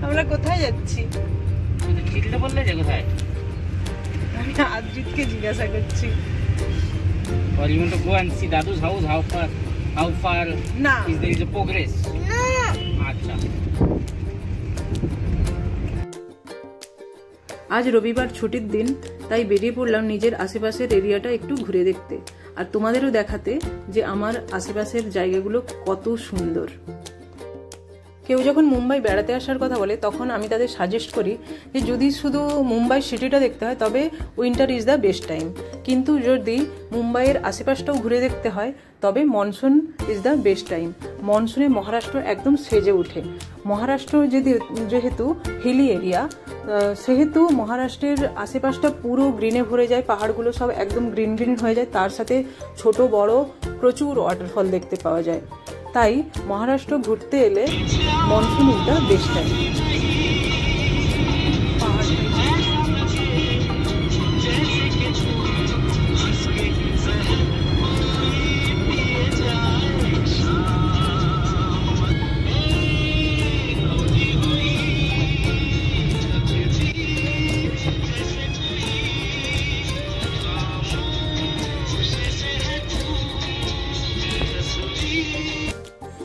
আমরা কোথায় যাচ্ছি? চিল্লে বললে যে কোথায়? আমি আদ্রিতকে জিজ্ঞাসা করছি। Or you want to go and see Dadu's house? How far না is there is a progress? আচ্ছা। আজ রবিবার ছুটির দিন, তাই বেরিয়ে পড়লাম নিজের আশেপাশের এরিয়াটা একটু ঘুরে দেখতে আর তোমাদেরও দেখাতে যে আমার আশেপাশের জায়গাগুলো কত সুন্দর। কেউ যখন মুম্বাই বেড়াতে আসার কথা বলে তখন আমি তাদের সাজেস্ট করি যে যদি শুধু মুম্বাই সিটিটা দেখতে হয় তবে winter is the best time, কিন্তু যদি মুম্বাইয়ের আশেপাশটাও ঘুরে দেখতে হয় তবে monsoon is the best time. মনসুনে মহারাষ্ট্র একদম সেজে ওঠে। মহারাষ্ট্র যেহেতু হিলি এরিয়া, সেহেতু মহারাষ্ট্রের আশেপাশটা পুরো গ্রিনে ভরে যায়, পাহাড়গুলো সব একদম গ্রিন গ্রিন হয়ে যায়, তার সাথে ছোট বড় প্রচুর ওয়াটারফল দেখতে পাওয়া যায়। তাই মহারাষ্ট্র ঘুরতে এলে monsoon is the best time.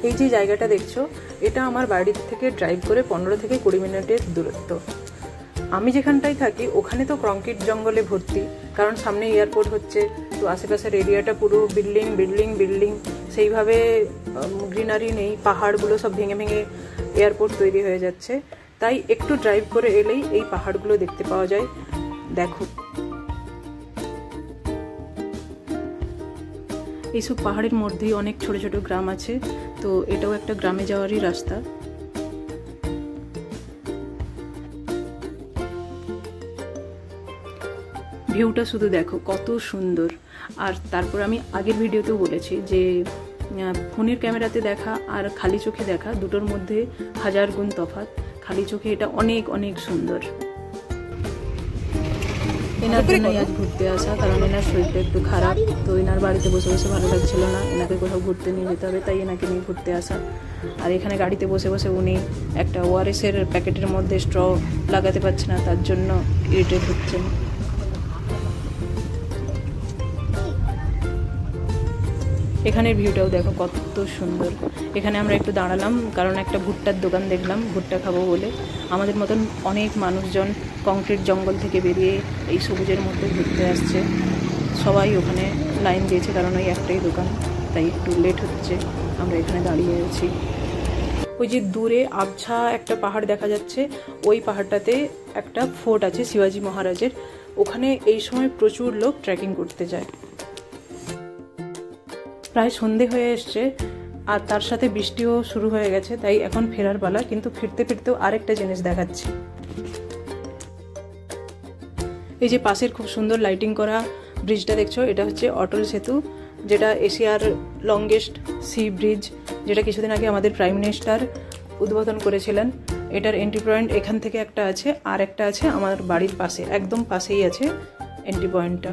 এই যে জায়গাটা দেখছো, এটা আমার বাড়ির থেকে ড্রাইভ করে 15 থেকে 20 মিনিটের দূরত্ব। আমি যেখানটায় থাকি ওখানে তো কংক্রিট জঙ্গলে ভর্তি, কারণ সামনে এয়ারপোর্ট হচ্ছে, তো আশেপাশের এরিয়াটা পুরো বিল্ডিং বিল্ডিং বিল্ডিং, সেইভাবে গ্রিনারি নেই, পাহাড়গুলো সব ভেঙে ভেঙে এয়ারপোর্ট তৈরি হয়ে যাচ্ছে। তাই একটু ড্রাইভ করে এলেই এই পাহাড়গুলো দেখতে পাওয়া যায়। দেখো এইসব পাহাড়ের মধ্যেই অনেক ছোট ছোট গ্রাম আছে, তো এটাও একটা গ্রামে যাওয়ারই রাস্তা। ভিউটা শুধু দেখো কত সুন্দর। আর তারপর আমি আগের ভিডিওতেও বলেছি যে ফোনের ক্যামেরাতে দেখা আর খালি চোখে দেখা দুটোর মধ্যে 1000 গুণ তফাৎ। খালি চোখে এটা অনেক অনেক সুন্দর। এনার জন্যই আজ ঘুরতে আসা, কারণ এনার শরীরটা একটু খারাপ, তো এনার বাড়িতে বসে বসে ভালো লাগছিল না, এনাকে কোথাও ঘুরতে নিয়ে যেতে হবে, তাই এনাকে নিয়ে ঘুরতে আসা। আর এখানে গাড়িতে বসে বসে উনি একটা ওআরএসের প্যাকেটের মধ্যে স্ট্র লাগাতে পারছে না, তার জন্য ইরিটেট হচ্ছেন। এখানের ভিউটাও দেখো কত সুন্দর। এখানে আমরা একটু দাঁড়ালাম কারণ একটা ভুট্টার দোকান দেখলাম, ভুট্টা খাবো বলে। আমাদের মতন অনেক মানুষজন কংক্রিট জঙ্গল থেকে বেরিয়ে এই সবুজের মধ্যে ঘুরতে আসছে। সবাই ওখানে লাইন দিয়েছে কারণ ওই একটাই দোকান, তাই একটু লেট হচ্ছে। আমরা এখানে দাঁড়িয়ে আছি। ওই যে দূরে আবছা একটা পাহাড় দেখা যাচ্ছে, ওই পাহাড়টাতে একটা ফোর্ট আছে শিবাজি মহারাজের, ওখানে এই সময় প্রচুর লোক ট্রেকিং করতে যায়। প্রায় সন্ধে হয়ে এসছে আর তার সাথে বৃষ্টিও শুরু হয়ে গেছে, তাই এখন ফেরার পালা। কিন্তু ফিরতে ফিরতেও আরেকটা জিনিস দেখাচ্ছি। এই যে পাশের খুব সুন্দর লাইটিং করা ব্রিজটা দেখছো, এটা হচ্ছে অটল সেতু, যেটা এশিয়ার লংগেস্ট সি ব্রিজ, যেটা কিছুদিন আগে আমাদের প্রাইম মিনিস্টার উদ্বোধন করেছিলেন। এটার এন্ট্রি পয়েন্ট এখান থেকে একটা আছে, আর একটা আছে আমার বাড়ির পাশে, একদম পাশেই আছে এন্ট্রি পয়েন্টটা।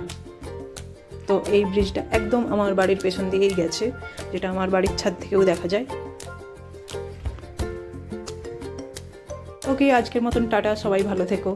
তো এই ব্রিজটা একদম আমার বাড়ির পেছন দিকেই গেছে, যেটা আমার বাড়ির ছাদ থেকেও দেখা যায়। ওকে, আজকের মতন টাটা, সবাই ভালো থেকো।